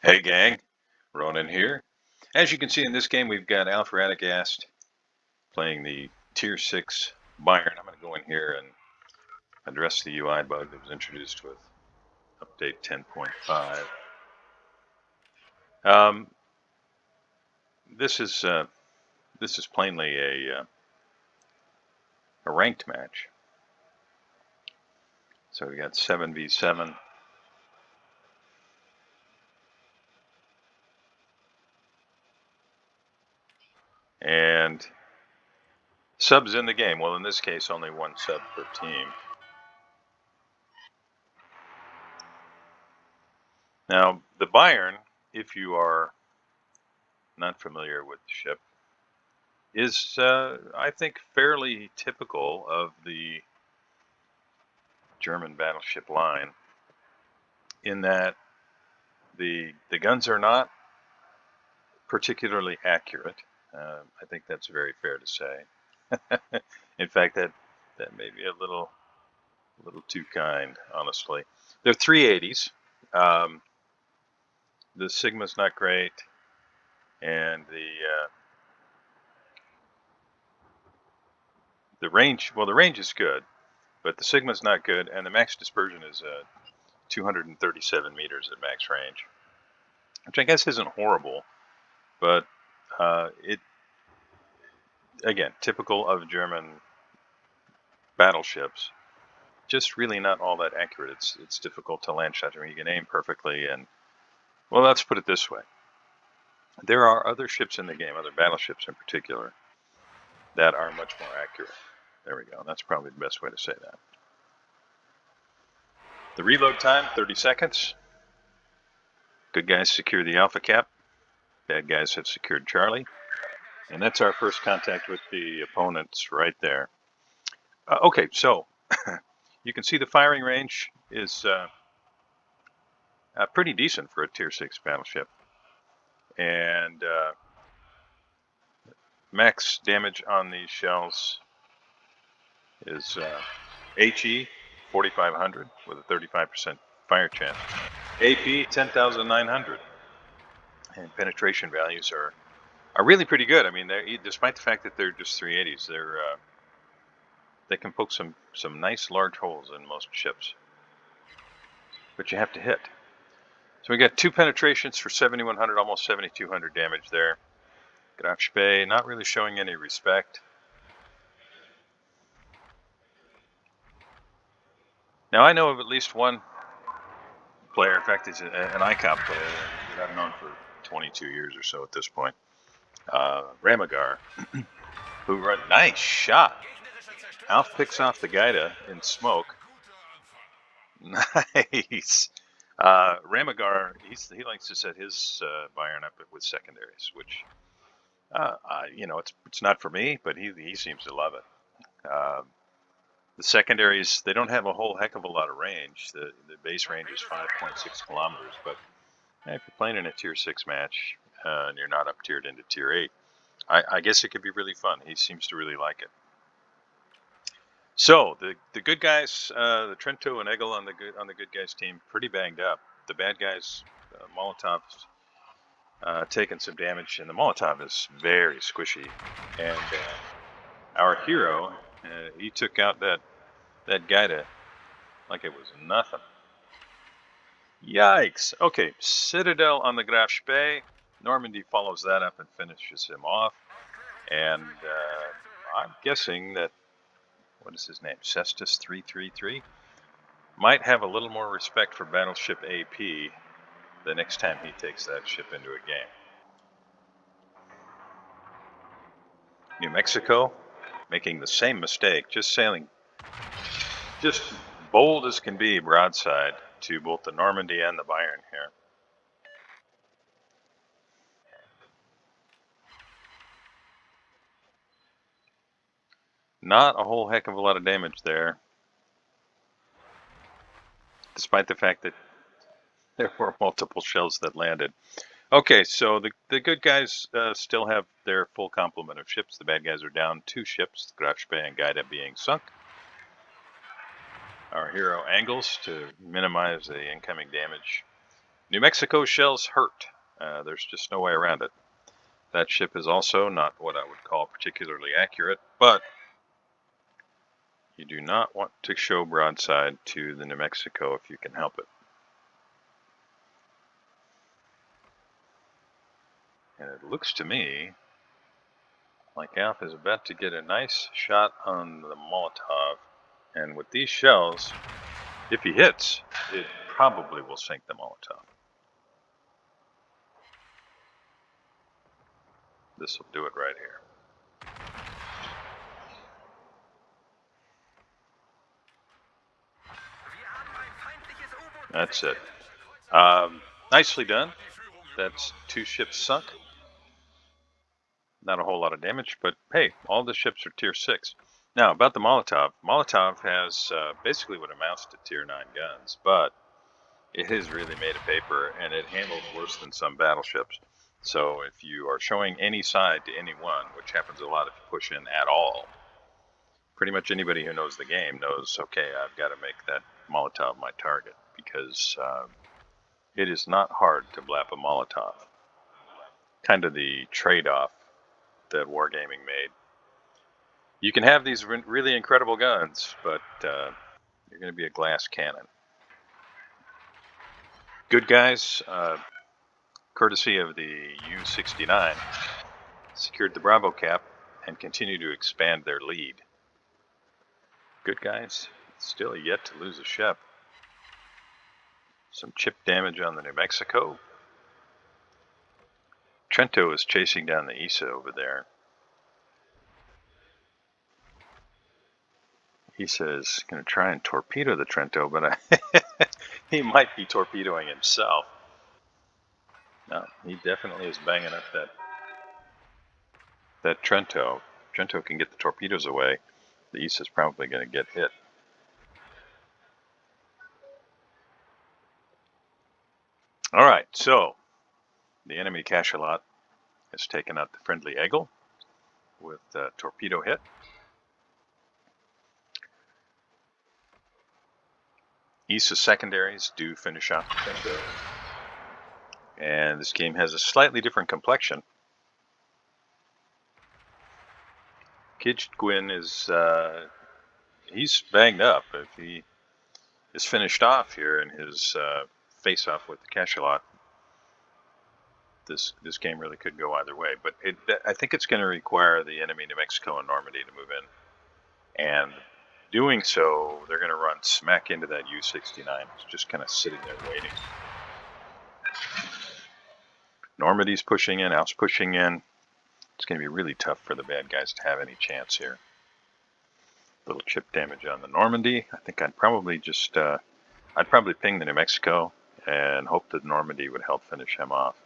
Hey gang, Ronan here. As you can see in this game, we've got Alpha Radagast playing the Tier 6 Bayern. I'm going to go in here and address the UI bug that was introduced with update 10.5. Um, this is plainly a ranked match. So we got 7v7. And subs in the game. Well, in this case, only one sub per team. Now, the Bayern, if you are not familiar with the ship, is, I think, fairly typical of the German battleship line in that the guns are not particularly accurate. I think that's very fair to say. In fact, that may be a little too kind, honestly. They're 380s. The Sigma's not great, and the range. Well, the range is good, but the Sigma's not good, and the max dispersion is 237 meters at max range, which I guess isn't horrible, but it, again, typical of German battleships, just really not all that accurate. It's difficult to land shots. I mean, you can aim perfectly, and well, let's put it this way: there are other ships in the game, other battleships in particular, that are much more accurate. There we go. That's probably the best way to say that. The reload time, 30 seconds. Good guys secure the Alpha Cap. Bad guys have secured Charlie. And that's our first contact with the opponents right there. Okay, so you can see the firing range is pretty decent for a Tier 6 battleship. And max damage on these shells is HE 4,500 with a 35% fire chance. AP 10,900. And penetration values are really pretty good. I mean, despite the fact that they're just 380s, they can poke some nice large holes in most ships. But you have to hit. So we got 2 penetrations for 7,100, almost 7,200 damage there. Graf not really showing any respect. Now I know of at least one player, in fact he's an ICOP player that I've known for 22 years or so at this point, Ramagar, who run, nice shot. Alf picks off the Gaida in smoke. Nice. Ramagar, he likes to set his Bayern up with secondaries, which, you know, it's not for me, but he seems to love it. The secondaries, they don't have a whole heck of a lot of range. The base range is 5.6 kilometers, but if you're playing in a Tier 6 match and you're not up tiered into Tier 8, I guess it could be really fun. He seems to really like it. So the good guys, the Trento and Egel on the good guys team, pretty banged up. The bad guys, Molotov's taken some damage, and the Molotov is very squishy. And our hero, he took out that Gaida like it was nothing. Yikes! Okay, Citadel on the Graf Spee. Normandy follows that up and finishes him off. And I'm guessing that, what is his name, Cestus 333, might have a little more respect for Battleship AP the next time he takes that ship into a game. New Mexico making the same mistake, just sailing just bold as can be broadside to both the Normandy and the Bayern here. Not a whole heck of a lot of damage there, despite the fact that there were multiple shells that landed. Okay, so the good guys still have their full complement of ships. The bad guys are down 2 ships, Graf Spee and Gaida being sunk. Our hero angles to minimize the incoming damage New Mexico shells hurt. There's just no way around it. That ship is also not what I would call particularly accurate, but you do not want to show broadside to the New Mexico if you can help it. And it looks to me like Alf is about to get a nice shot on the Molotov. And with these shells, if he hits, it probably will sink the Molotov. This will do it right here. That's it. Nicely done. That's 2 ships sunk. Not a whole lot of damage, but hey, all the ships are tier 6. Now, about the Molotov. Molotov has basically what amounts to tier 9 guns, but it has really made a paper, and it handles worse than some battleships. So if you are showing any side to anyone, which happens a lot if you push in at all, pretty much anybody who knows the game knows, okay, I've got to make that Molotov my target, because it is not hard to blap a Molotov. Kind of the trade-off that Wargaming made. You can have these really incredible guns, but you're going to be a glass cannon. Good guys, courtesy of the U-69, secured the Bravo cap and continue to expand their lead. Good guys, still yet to lose a ship. Some chip damage on the New Mexico. Trento is chasing down the ISA over there. ISA is going to try and torpedo the Trento, but he might be torpedoing himself. No, he definitely is banging up that Trento. Trento can get the torpedoes away. The ISA is probably going to get hit. All right, so the enemy cachalot has taken out the friendly Eagle with a torpedo hit. ISA secondaries do finish off the Trento. And this game has a slightly different complexion. Kij Gwyn is, he's banged up. If he is finished off here in his face-off with the cachalot, this game really could go either way. But I think it's going to require the enemy New Mexico and Normandy to move in. And doing so, they're going to run smack into that U-69. It's just kind of sitting there waiting. Normandy's pushing in, Alf's pushing in. It's going to be really tough for the bad guys to have any chance here. Little chip damage on the Normandy. I think I'd probably just, I'd probably ping the New Mexico and hope that Normandy would help finish him off.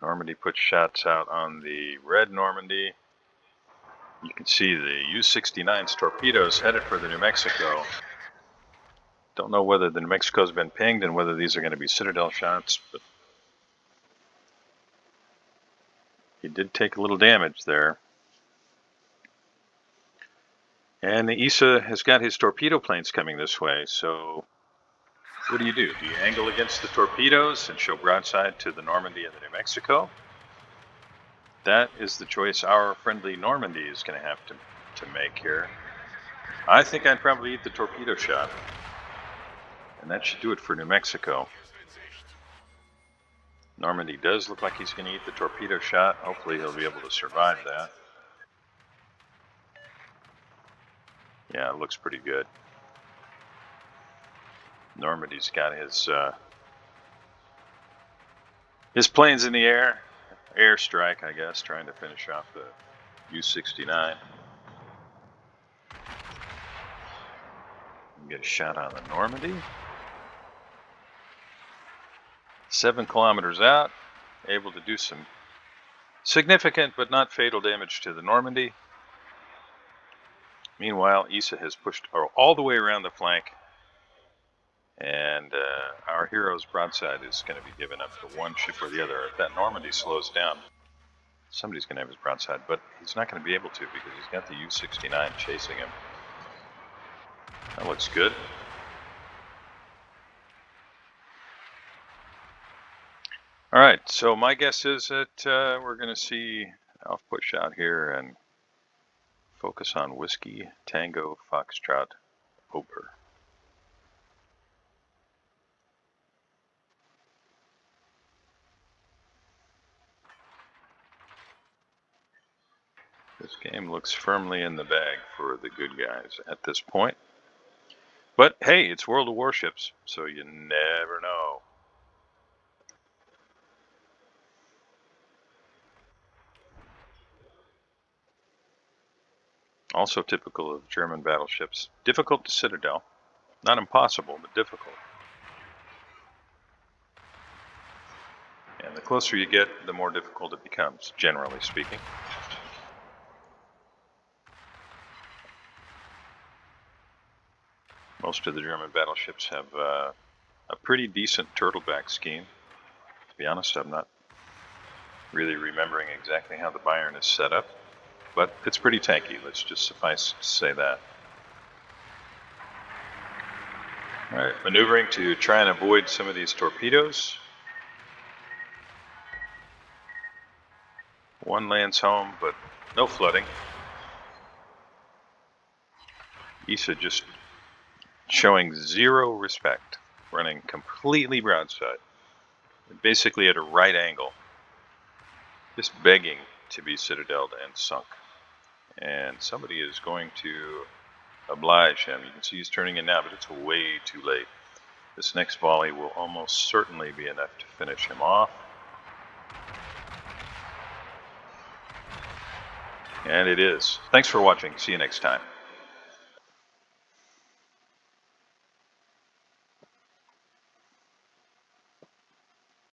Normandy puts shots out on the red Normandy. You can see the U-69's torpedoes headed for the New Mexico. Don't know whether the New Mexico's been pinged and whether these are going to be Citadel shots, but he did take a little damage there. And the ISA has got his torpedo planes coming this way, so what do? Do you angle against the torpedoes and show broadside to the Normandy and the New Mexico? That is the choice our friendly Normandy is going to have to make here. I think I'd probably eat the torpedo shot. And that should do it for New Mexico. Normandy does look like he's going to eat the torpedo shot. Hopefully he'll be able to survive that. Yeah, it looks pretty good. Normandy's got his planes in the air. Airstrike, I guess, trying to finish off the U-69. Get a shot on the Normandy. 7 kilometers out, able to do some significant but not fatal damage to the Normandy. Meanwhile, ISA has pushed all the way around the flank, and our hero's broadside is going to be given up to one ship or the other. If that Normandy slows down, somebody's going to have his broadside, but he's not going to be able to because he's got the U-69 chasing him. That looks good. All right, so my guess is that we're going to see Alf push out here and focus on Whiskey Tango Foxtrot Oper. This game looks firmly in the bag for the good guys at this point. But hey, it's World of Warships, so you never know. Also typical of German battleships. Difficult to citadel. Not impossible, but difficult. And the closer you get, the more difficult it becomes, generally speaking. Most of the German battleships have a pretty decent turtleback scheme. To be honest, I'm not really remembering exactly how the Bayern is set up, but it's pretty tanky. Let's just suffice to say that. All right, maneuvering to try and avoid some of these torpedoes. One lands home, but no flooding. ISA just showing zero respect, running completely broadside, basically at a right angle, just begging to be citadeled and sunk. And somebody is going to oblige him. You can see he's turning in now, but it's way too late. This next volley will almost certainly be enough to finish him off. And it is. Thanks for watching. See you next time.